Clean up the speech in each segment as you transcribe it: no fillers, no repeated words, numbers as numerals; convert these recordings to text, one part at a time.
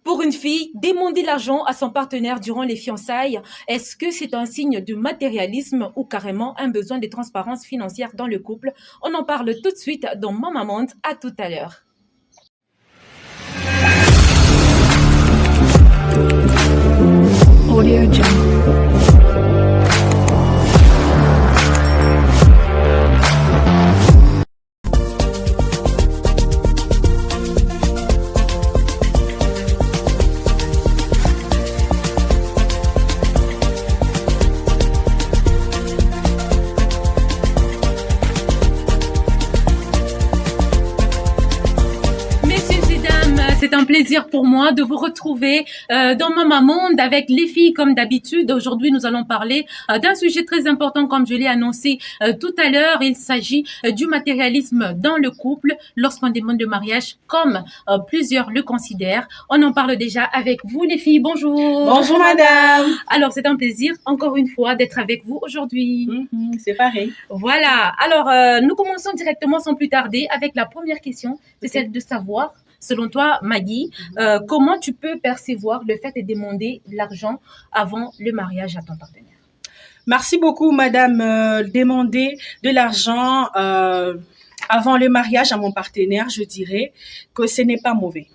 Pour une fille, demander l'argent à son partenaire durant les fiançailles, est-ce que c'est un signe de matérialisme ou carrément un besoin de transparence financière dans le couple? On en parle tout de suite dans Maman Monde. À tout à l'heure. Audio Jungle. C'est un plaisir pour moi de vous retrouver dans Maman Monde avec les filles comme d'habitude. Aujourd'hui, nous allons parler d'un sujet très important comme je l'ai annoncé tout à l'heure. Il s'agit du matérialisme dans le couple lorsqu'on demande le mariage comme plusieurs le considèrent. On en parle déjà avec vous les filles. Bonjour. Bonjour madame. Alors, c'est un plaisir encore une fois d'être avec vous aujourd'hui. C'est pareil. Voilà. Alors, nous commençons directement sans plus tarder avec la première question. C'est celle de savoir, selon toi, Maggie, comment tu peux percevoir le fait de demander l'argent avant le mariage à ton partenaire? Merci beaucoup madame. Demander de l'argent avant le mariage à mon partenaire, je dirais que ce n'est pas mauvais.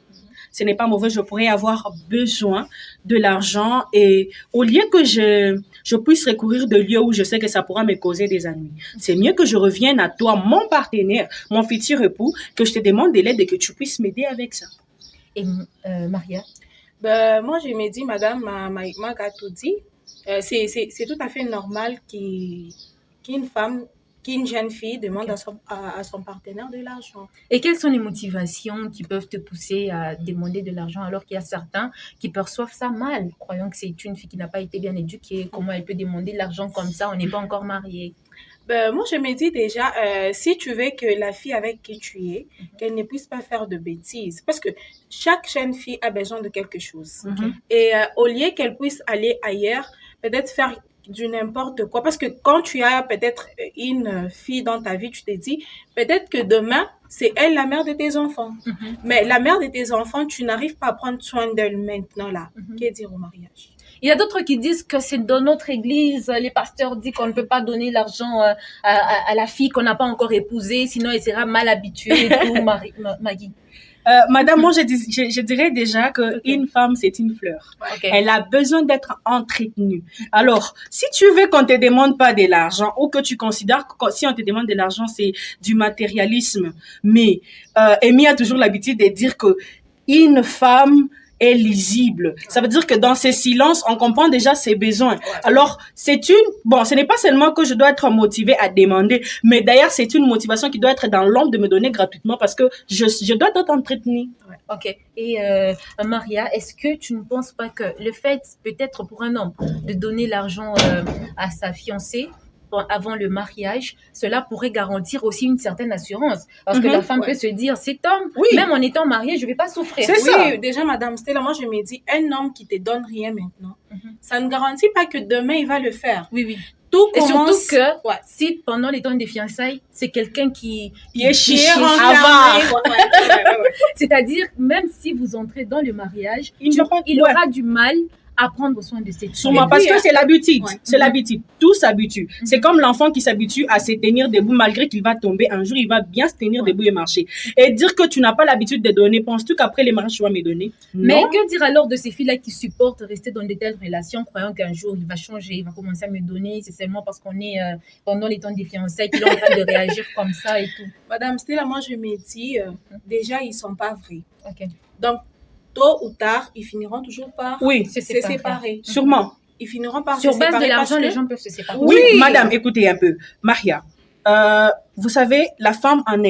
Ce n'est pas mauvais, je pourrais avoir besoin de l'argent et au lieu que je puisse recourir de lieux où je sais que ça pourra me causer des ennuis. C'est mieux que je revienne à toi, mon partenaire, mon futur époux, que je te demande de l'aide et que tu puisses m'aider avec ça. Et Maria? Moi, je me dis, madame m'a tout dit, c'est tout à fait normal qu'une jeune fille demande à son partenaire de l'argent. Et quelles sont les motivations qui peuvent te pousser à demander de l'argent alors qu'il y a certains qui perçoivent ça mal, croyant que c'est une fille qui n'a pas été bien éduquée? Comment elle peut demander de l'argent comme ça? On n'est pas encore mariés. Moi, je me dis déjà, si tu veux que la fille avec qui tu es, qu'elle ne puisse pas faire de bêtises, parce que chaque jeune fille a besoin de quelque chose. Et au lieu qu'elle puisse aller ailleurs, peut-être faire du n'importe quoi, parce que quand tu as peut-être une fille dans ta vie, tu te dis peut-être que demain c'est elle la mère de tes enfants, mais la mère de tes enfants, tu n'arrives pas à prendre soin d'elle maintenant là. Que dire au mariage? Il y a d'autres qui disent que c'est dans notre église, les pasteurs disent qu'on ne peut pas donner l'argent à la fille qu'on n'a pas encore épousée, sinon elle sera mal habituée et tout. Maggie? Madame, moi je dirais déjà qu'une femme c'est une fleur. Elle a besoin d'être entretenue. Alors, si tu veux qu'on te demande pas de l'argent ou que tu considères que si on te demande de l'argent c'est du matérialisme, mais Amy a toujours l'habitude de dire que une femme est lisible. Ça veut dire que dans ces silences, on comprend déjà ses besoins. Alors, ce n'est pas seulement que je dois être motivée à demander, mais d'ailleurs, c'est une motivation qui doit être dans l'ombre de me donner gratuitement parce que je dois être entretenue. Ok. Et Maria, est-ce que tu ne penses pas que le fait, peut-être pour un homme, de donner l'argent à sa fiancée avant le mariage, cela pourrait garantir aussi une certaine assurance. Parce que la femme peut se dire, cet homme, même en étant marié, je ne vais pas souffrir. C'est ça. Déjà, madame Stella, moi je me dis, un homme qui te donne rien maintenant, ça ne garantit pas que demain il va le faire. Oui. Tout et commence... surtout que si pendant les temps des fiançailles, c'est quelqu'un qui est chichi, c'est-à-dire, même si vous entrez dans le mariage, il aura du mal à prendre soin de cette fille. Parce que c'est l'habitude. C'est l'habitude. Tout s'habitue. C'est comme l'enfant qui s'habitue à se tenir debout malgré qu'il va tomber. Un jour, il va bien se tenir debout et marcher. Et dire que tu n'as pas l'habitude de donner, penses-tu qu'après les mariages, tu vas me donner? Mais que dire alors de ces filles-là qui supportent rester dans de telles relations, croyant qu'un jour, il va changer, il va commencer à me donner, c'est seulement parce qu'on est pendant les temps des fiançailles qu'il est en train de réagir comme ça et tout. Madame Stella, moi, je me dis, déjà, ils ne sont pas vrais. Donc, tôt ou tard, ils finiront toujours par se séparer. Sûrement. Ils finiront par se séparer. Sur base de l'argent, les gens peuvent se séparer. Oui, madame, écoutez un peu. Maria, vous savez, la femme en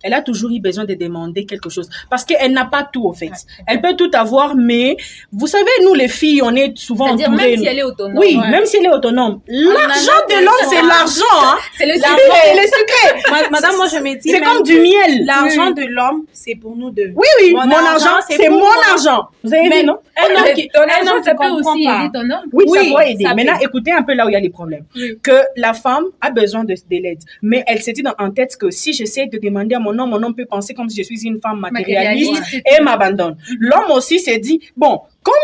elle a toujours eu besoin de demander quelque chose. Parce qu'elle n'a pas tout, en fait. Elle peut tout avoir, mais vous savez, nous, les filles, on est souvent entourées. Même si elle est autonome. Oui, même si elle est autonome. L'argent de l'homme, c'est l'argent l'argent, hein. C'est le C'est secret. le secret. Madame, moi je me dis. C'est même comme que du miel. L'argent de l'homme, c'est pour nous deux. Oui, mon argent, c'est pour mon moi. argent. Vous avez vu, non? Un homme qui, Ton un argent, homme ça qui peut comprend aussi pas. aider ton homme. Oui, ça Oui, doit aider. ça Maintenant, peut. écoutez un peu là où il y a les problèmes. Oui. Que la femme a besoin de l'aide. Mais elle s'est dit en tête que si j'essaie de demander à mon homme peut penser comme si je suis une femme matérialiste Matérialiste. et m'abandonne. L'homme aussi s'est dit, bon, comme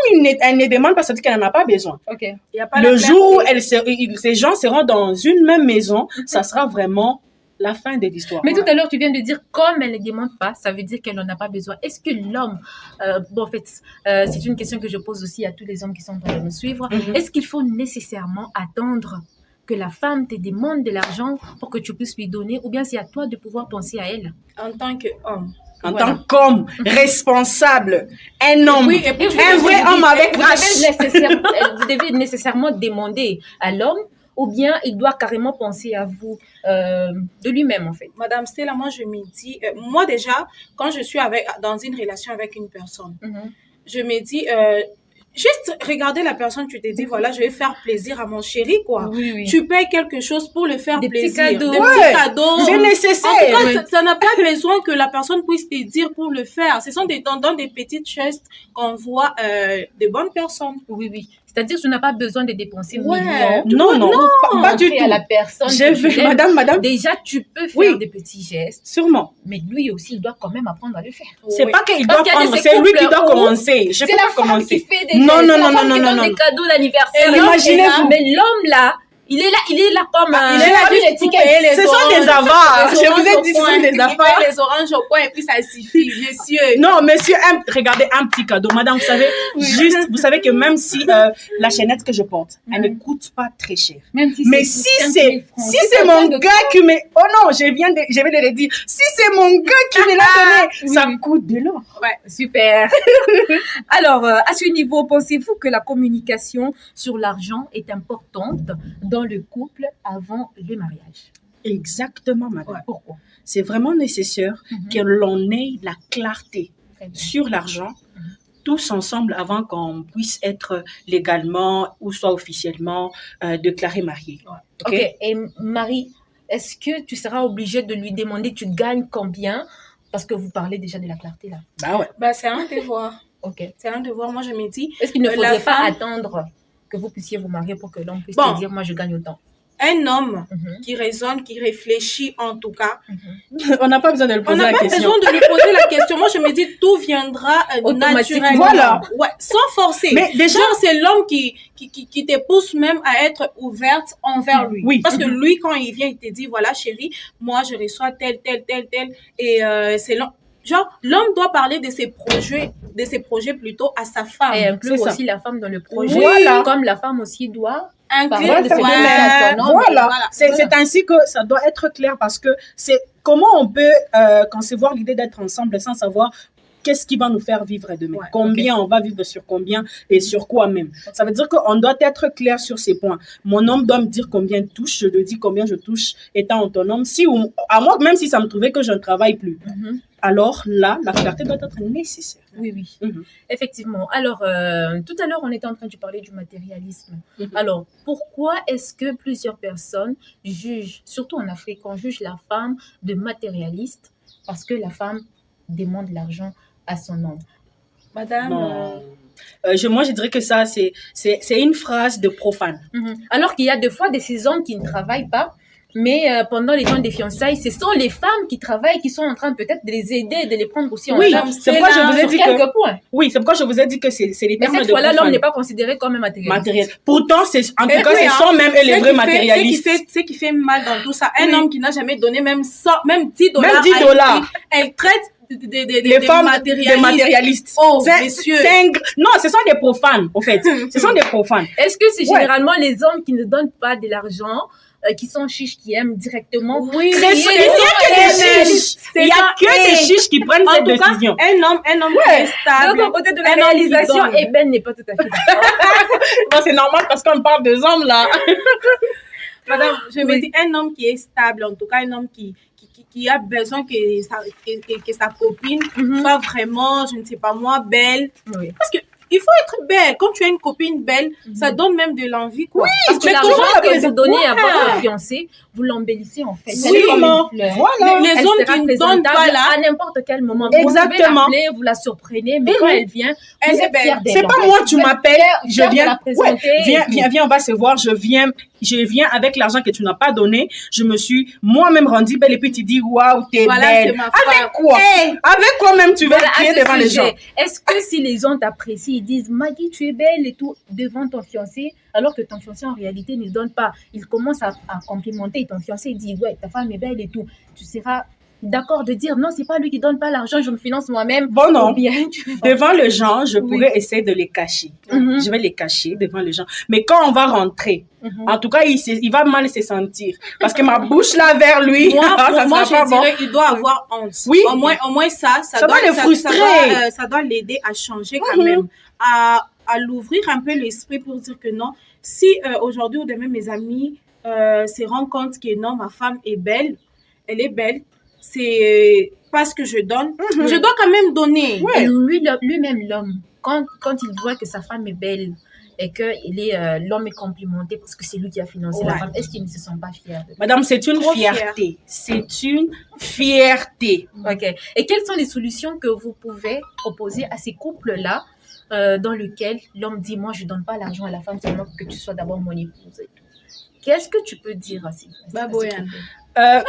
elle ne demande pas, ça dit qu'elle n'en a pas besoin. Ok. Il y a pas Le la jour où clarté. ces gens seront dans une même maison, ça sera vraiment la fin de l'histoire. Mais tout à l'heure, tu viens de dire, comme elle ne demande pas, ça veut dire qu'elle n'en a pas besoin. Est-ce que l'homme, bon, en fait, c'est une question que je pose aussi à tous les hommes qui sont en train de me suivre. Mhm. Est-ce qu'il faut nécessairement attendre que la femme te demande de l'argent pour que tu puisses lui donner, ou bien c'est à toi de pouvoir penser à elle? En tant qu'homme. En Voilà. tant qu'homme responsable, un homme, Oui, et puis un vrai homme avec Vous devez nécessairement demander à l'homme, ou bien il doit carrément penser à vous de lui-même, en fait. Madame Stella, moi je me dis, moi déjà, quand je suis dans une relation avec une personne, je me dis, juste regarder la personne, tu te dis, voilà, je vais faire plaisir à mon chéri, quoi. Oui, oui. Tu payes quelque chose pour le faire Des petits plaisir. cadeaux. Des Ouais, petits cadeaux. c'est En nécessaire. tout cas, Oui. ça n'a pas besoin que la personne puisse te dire pour le faire. Ce sont dans des petites gestes qu'on voit de bonnes personnes. Oui, oui. C'est-à-dire, tu n'as pas besoin de dépenser Ouais. millions. Non, pas du Montrer à tout. la personne J'ai que tu vu, l'aimes. madame, Déjà, tu peux faire Oui. des petits gestes, sûrement. mais lui aussi, il doit quand même apprendre à le faire. C'est Oui. pas qu'il Parce doit qu'il y a prendre, des c'est lui qui couples doit où commencer. Je C'est peux la pas femme commencer. qui fait des Non, gestes, non, c'est non, la non, femme non, qui non, donne non. des cadeaux d'anniversaire. Et L'homme imaginez-vous. est là, mais l'homme là, il est là comme il est là j'ai vu juste pour l'étiquette. payer les Ce sont des avares. Les Je vous oranges ai au dit, ce coin. sont des Il avares. paye les oranges au coin et puis ça suffit, messieurs. Non, monsieur, regardez un petit cadeau. Madame, vous savez, juste, vous savez que même si la chaînette que je porte, elle ne coûte pas très cher. Même si Mais c'est si 5 c'est 000 francs, c'est mon gars qui me oh non, je viens de le dire. Si c'est mon gars qui me l'a donné, ça coûte de l'or. Super. Alors, à ce niveau, pensez-vous que la communication sur l'argent est importante dans le couple avant le mariage? Exactement, madame. Ouais. Pourquoi? C'est vraiment nécessaire que l'on ait la clarté Très bien. sur l'argent tous ensemble avant qu'on puisse être légalement ou soit officiellement déclarés mariés. Ok. Et Marie, est-ce que tu seras obligée de lui demander tu gagnes combien? Parce que vous parlez déjà de la clarté là. Bah ouais. Bah, c'est un devoir. Ok. C'est un devoir. Moi, je me dis, Est-ce qu'il ne La faudrait pas femme- attendre que vous puissiez vous marier pour que l'homme puisse Bon. te dire moi je gagne autant? un homme Mhm. qui raisonne, qui réfléchit en tout cas, On n'a pas besoin de le on poser n'a la pas question. besoin de lui poser la question. Moi, je me dis, tout viendra Automatiquement. naturellement. Voilà. Ouais, sans forcer. Mais déjà- Genre, c'est l'homme qui te pousse même à être ouverte envers lui. Oui. Parce que lui, quand il vient, il te dit, voilà, chérie, moi, je reçois tel. Et c'est l'homme. Genre, l'homme doit parler de ses projets plutôt à sa femme. Et inclure c'est ça. aussi la femme dans le projet. Voilà. Comme la femme aussi doit. Inclure, Parler de ses Ouais, projets à son homme. voilà. C'est ainsi que ça doit être clair parce que c'est comment on peut concevoir l'idée d'être ensemble sans savoir qu'est-ce qui va nous faire vivre demain, Ouais, combien on va vivre sur combien et sur quoi même. Ça veut dire qu'on doit être clair sur ces points. Mon homme doit me dire combien il touche, je le dis combien je touche étant autonome. Si à moi, même si ça me trouvait que je ne travaille plus, Mhm. alors là, la clarté doit être nécessaire. Oui, oui. Mhm. Effectivement. Alors, tout à l'heure, on était en train de parler du matérialisme. Mhm. Alors, pourquoi est-ce que plusieurs personnes jugent, surtout en Afrique, on juge la femme de matérialiste parce que la femme demande l'argent à son homme? Madame, Non. Moi, je dirais que ça, c'est une phrase de profane. Mhm. Alors qu'il y a des fois de ces hommes qui ne travaillent pas, mais pendant les temps des fiançailles, ce sont les femmes qui travaillent, qui sont en train peut-être de les aider, de les prendre aussi en Oui, charge. c'est pourquoi je vous ai Sur dit quelques que points. oui, c'est pourquoi je vous ai dit que c'est les Mais termes cette de fois-là, l'homme profane. n'est pas considéré comme un matérialiste. matériel. Pourtant, en tout Et cas, oui, ce sont même eux les vrais matérialistes. Ce qui fait mal dans tout ça, un Oui. homme qui n'a jamais donné même 10 dollars. Même 10 dollars. Elle traite Les femmes des matérialistes. Oh, C'est- messieurs. Non, ce sont des profanes, en fait. Ce sont des profanes. Est-ce que c'est Ouais. généralement les hommes qui ne donnent pas de l'argent, qui sont chiches, qui aiment directement? Oui, C'est il y a il des n'y a hommes que qui des aiment. chiches. Il n'y a ça. que des chiches qui prennent En cette tout cas, décision. un homme qui est stable. Donc, au côté de la un homme qui réalisation, donne. Eben n'est pas tout à fait d'accord. Bon, c'est normal parce qu'on parle des hommes, là. Madame, je me Oui. dis, un homme qui est stable, en tout cas, un homme qui a besoin que sa copine Mhm. soit vraiment, je ne sais pas moi, belle. Oui. Parce que il faut être belle. Quand tu as une copine belle, ça donne même de l'envie, quoi. Oui, Parce que mais l'argent comment que la vous donnez à Ouais. votre fiancé, vous l'embellissez en fait. Oui, Voilà. voilà. Les hommes qui ne donnent pas là, à n'importe quel moment. Exactement. Vous pouvez l'appeler, vous la surprenez, mais quand elle vient, Elle vous est êtes belle. fiers d'elle. C'est pas en fait. moi, tu Vous êtes m'appelles, fiers je de viens, la présenter et tout. viens, on va se voir, je viens avec l'argent que tu n'as pas donné, je me suis moi-même rendue belle et puis tu dis, waouh, t'es Voilà, belle. c'est ma Avec femme. quoi? Hey. Avec quoi même tu veux Voilà, à crier ce devant les gens? sujet, est-ce que si les gens t'apprécient, ils disent Maggie, tu es belle et tout devant ton fiancé, alors que ton fiancé en réalité ne donne pas, il commence à complimenter ton fiancé, il dit ouais, ta femme est belle et tout, tu seras d'accord de dire non, c'est pas lui qui donne pas l'argent, je me finance moi-même. Bon, non. Ou bien tu Devant les gens, je Oui. pourrais essayer de les cacher. Mhm. Je vais les cacher devant les gens. Mais quand on va rentrer, en tout cas, il va mal se sentir. Parce que ma bouche là vers lui, Moi, ça moi, sera je pas bon. dirais, il doit avoir honte. Oui. Au moins ça Ça doit le frustrer. Ça doit l'aider à changer quand même, à l'ouvrir un peu l'esprit pour dire que non, si aujourd'hui ou demain mes amis se rendent compte que non, ma femme est belle, elle est belle, c'est parce que je donne, je dois quand même donner. Ouais. Et lui-même, l'homme, quand il voit que sa femme est belle et que l'homme est complimenté parce que c'est lui qui a financé la Ouais. femme, est-ce qu'il ne se sent pas fier de Madame, c'est une Trop fierté. C'est une fierté. Ok. Et quelles sont les solutions que vous pouvez proposer à ces couples-là dans lesquels l'homme dit moi je donne pas l'argent à la femme seulement que tu sois d'abord mon épouse et tout. Qu'est-ce que tu peux dire à ces Baboyan. couples? Euh,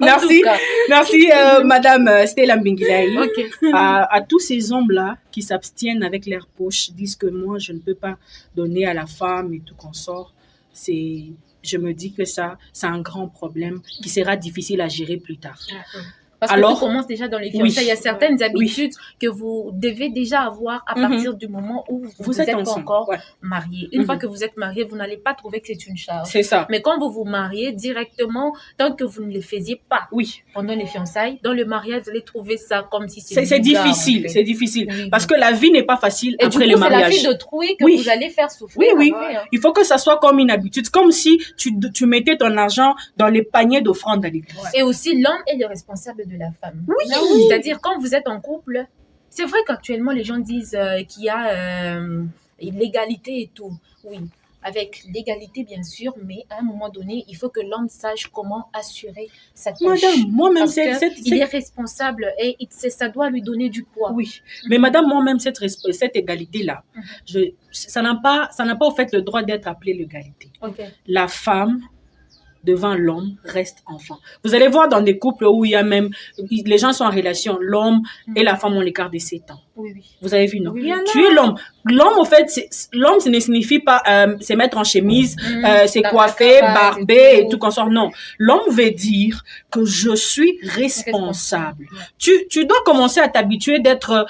En merci, tout cas. merci, Madame Stella Mbingilaï. Ok. À tous ces hommes-là qui s'abstiennent avec leurs poches, disent que moi, je ne peux pas donner à la femme et tout consort. Je me dis que ça, c'est un grand problème qui sera difficile à gérer plus tard. Parce Alors, que tout commence déjà dans les fiançailles. oui. Il y a certaines habitudes que vous devez déjà avoir à partir du moment où vous êtes pas ensemble. encore Ouais. marié. Une fois que vous êtes marié, vous n'allez pas trouver que c'est une charge. C'est ça. Mais quand vous vous mariez directement, tant que vous ne le faisiez pas Oui. pendant les fiançailles, dans le mariage, vous allez trouver ça comme si C'est bizarre, difficile, en fait. c'est difficile. Oui, Parce oui. que la vie n'est pas facile Et après du le coup, c'est la mariage. vie d'autrui que Oui. vous allez faire souffrir. Oui, oui. après, hein. Il faut que ça soit comme une habitude. Comme si tu mettais ton argent dans les paniers d'offrandes à l'église. Et aussi, l'homme est le responsable de la femme. Oui. C'est-à-dire, quand vous êtes en couple, c'est vrai qu'actuellement, les gens disent qu'il y a l'égalité et tout. Oui, avec l'égalité, bien sûr, mais à un moment donné, il faut que l'homme sache comment assurer sa tâche. Madame, moi-même, Parce que il est responsable et ça doit lui donner du poids. Oui, mais madame, moi-même, cette égalité-là, ça n'a pas au fait le droit d'être appelé l'égalité. Ok. La femme devant l'homme reste enfant. Vous allez voir dans des couples où il y a même, les gens sont en relation, l'homme et la femme ont l'écart de 7 ans. Oui, oui. Vous avez vu, non? Oui, Tu es l'homme. L'homme, au fait, l'homme, ça ne signifie pas se mettre en chemise, se Dans coiffer, la cravate barber et tout consort. Non. L'homme veut dire que je suis responsable. Tu dois commencer à t'habituer d'être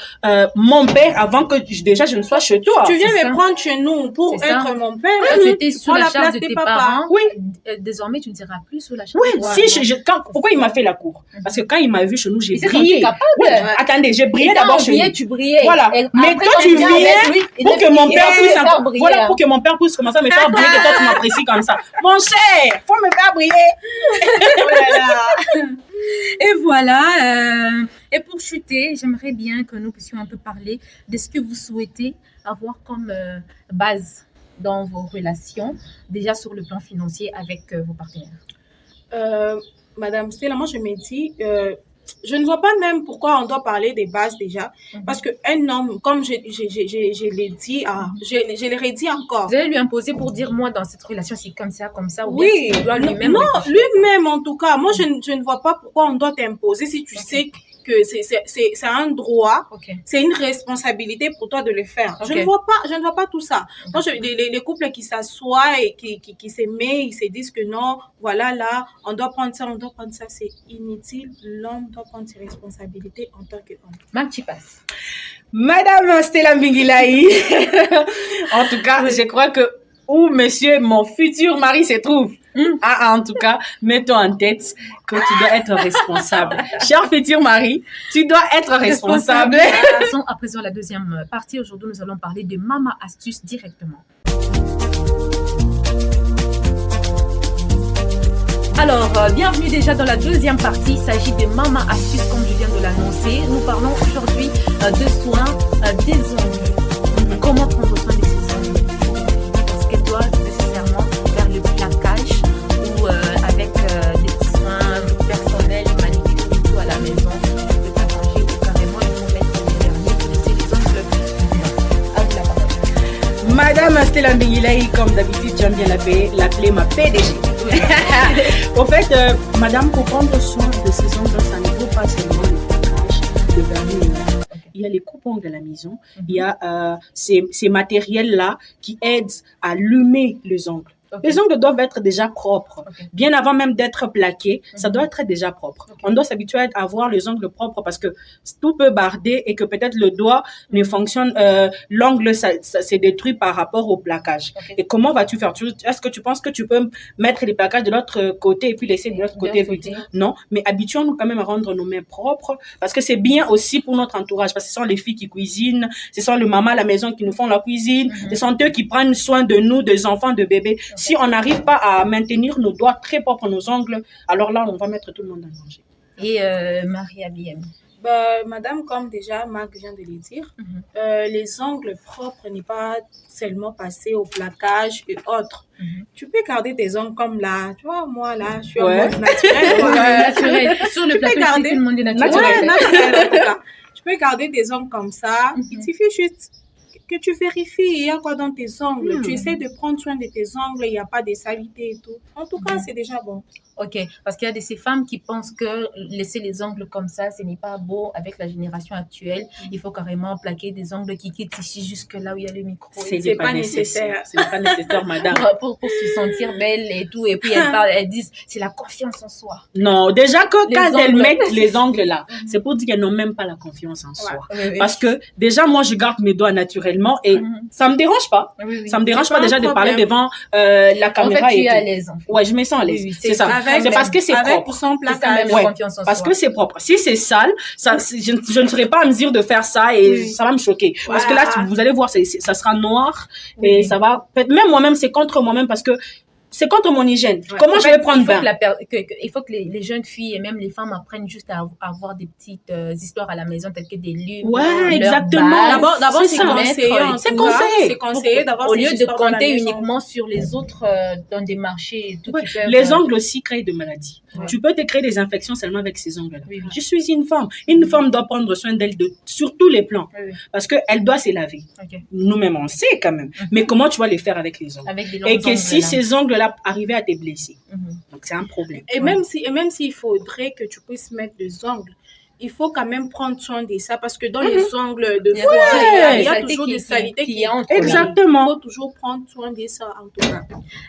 mon père avant que déjà je ne sois chez toi. Tu viens c'est me ça. prendre chez nous pour C'est ça. être mon père. Tu étais sous Prends la la charge place de des tes papas. parents. Oui. Désormais, tu ne seras plus sous la charge. Oui, si pourquoi il m'a fait la cour? Parce que quand il m'a vu chez nous, j'ai Il s'est brillé. senti capable. Oui, attendez, j'ai brillé d'abord chez nous. Tu brillais. Voilà. Et Mais après, toi, quand tu il vient viens avec lui, il pour est que mon brillé, père il puisse va faire briller. voilà, pour que mon père puisse commencer à me faire briller, que toi tu m'apprécies comme ça. Mon cher, faut me faire briller. Oh là là. Et voilà. Et pour chuter, j'aimerais bien que nous puissions un peu parler de ce que vous souhaitez avoir comme base dans vos relations, déjà sur le plan financier avec vos partenaires. Madame Stella, moi je me dis, je ne vois pas même pourquoi on doit parler des bases déjà, parce qu'un homme, comme je l'ai dit, je l'ai redit encore. Vous allez lui imposer pour dire moi dans cette relation c'est comme ça, ou Oui, bien il doit lui-même non, réfléchir. lui-même en tout cas, moi je ne vois pas pourquoi on doit t'imposer si tu sais que c'est un droit, Ok. c'est une responsabilité pour toi de le faire. Ok. Je ne vois pas tout ça. Moi, les couples qui s'assoient et qui s'aiment, ils se disent que non, voilà, là, on doit prendre ça, c'est inutile. L'homme doit prendre ses responsabilités en tant qu'homme. Marc, tu passes. Madame Stella Mbingilaï, en tout cas, je crois que où monsieur, mon futur mari se trouve. En tout cas, mets-toi en tête que tu dois être responsable. Cher futur mari, tu dois être responsable. Passons à présent à la deuxième partie. Aujourd'hui, nous allons parler de Mama Astuce directement. Alors, bienvenue déjà dans la deuxième partie. Il s'agit de Mama Astuce, comme je viens de l'annoncer. Nous parlons aujourd'hui de soins des ongles. Comment prendre soin de ces ongles? Est-ce qu'elle doit nécessairement faire le plaquage ou avec des petits soins personnels, magnifiques et tout à la maison, tu peux t'arranger ou carrément il faut mettre le vernis pour laisser les ongles blancs. À vous la parole. Madame Stella Mbengilei, comme d'habitude, j'aime bien l'appeler ma PDG. Au fait, madame, pour prendre soin de ses ongles, ça ne vaut pas seulement le plaquage, le vernis. Il y a les coupe-ongles à la maison. Il y a ces matériels-là qui aident à allumer les ongles. Les ongles doivent être déjà propres. Bien avant même d'être plaqués, ça doit être déjà propre. On doit s'habituer à avoir les ongles propres parce que tout peut barder et que peut-être le doigt ne fonctionne, l'ongle s'est détruit par rapport au plaquage. Et comment vas-tu faire? Est-ce que tu penses que tu peux mettre les plaquages de l'autre côté et puis laisser de l'autre côté? Non, mais habituons-nous quand même à rendre nos mains propres parce que c'est bien aussi pour notre entourage parce que ce sont les filles qui cuisinent, ce sont les mamans à la maison qui nous font la cuisine, ce sont eux qui prennent soin de nous, des enfants, de bébés. Si on n'arrive pas à maintenir nos doigts très propres, nos ongles, alors là, on va mettre tout le monde en danger. Et Maria BM. Madame, comme déjà Marc vient de le dire, les ongles propres n'est pas seulement passer au plaquage et autres. Tu peux garder tes ongles comme là. Tu vois, moi là, je suis en mode naturel. Sur le plaquage, tout le monde est naturel. Naturel en tout cas. Tu peux garder tes ongles comme ça. Il suffit juste que tu vérifies il y a quoi dans tes ongles. Tu essaies de prendre soin de tes ongles, il n'y a pas de saleté et tout. En tout cas, c'est déjà bon. Ok, parce qu'il y a de ces femmes qui pensent que laisser les ongles comme ça, ce n'est pas beau avec la génération actuelle. Il faut carrément plaquer des ongles qui quittent ici jusque là où il y a le micro. C'est pas nécessaire. C'est pas nécessaire, madame. Pour se sentir belle et tout. Et puis elles disent, c'est la confiance en soi. Non, déjà que quand elles mettent les ongles là, c'est pour dire qu'elles n'ont même pas la confiance en soi. Parce que déjà, moi, je garde mes doigts naturellement et ça me dérange pas. Ça me dérange pas déjà de parler devant la caméra. En fait, tu es à l'aise. Ouais, je me sens à l'aise. C'est ça. C'est parce que c'est propre. Parce que c'est propre. Si c'est sale, je ne serai pas en mesure de faire ça et ça va me choquer. Parce que là, vous allez voir, ça sera noir et ça va. Même moi-même, c'est contre moi-même parce que c'est contre mon hygiène. Comment je vais prendre bain? Il faut que les jeunes filles et même les femmes apprennent juste à avoir des petites histoires à la maison telles que des livres. Ouais, exactement. D'abord, c'est conseillé d'avoir au lieu de compter uniquement sur les autres dans des marchés et tout. Les ongles aussi créent des maladies. Tu peux te créer des infections seulement avec ces ongles-là. Je suis une femme. Une femme doit prendre soin d'elle sur tous les plans. Parce qu'elle doit se laver. Nous-mêmes, on sait quand même. Mais comment tu vas les faire avec les ongles? Et que si ces ongles-là arrivaient à te blesser. Donc, c'est un problème. Et même s'il faudrait que tu puisses mettre des ongles, il faut quand même prendre soin de ça parce que dans les ongles de il y a toujours des saletés qui entrent. Exactement. Il faut toujours prendre soin de ça en tout cas.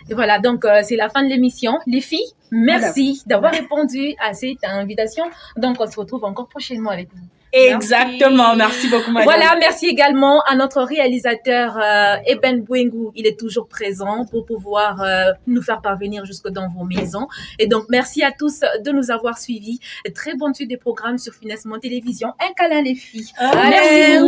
Et voilà, donc c'est la fin de l'émission. Les filles, merci d'avoir répondu à cette invitation. Donc, on se retrouve encore prochainement avec vous. Exactement, merci beaucoup madame. Voilà, merci également à notre réalisateur Eben Bouengou, il est toujours présent pour pouvoir nous faire parvenir jusque dans vos maisons. Et donc merci à tous de nous avoir suivis. Très bonne suite des programmes sur Finessement Télévision. Un câlin les filles. Merci.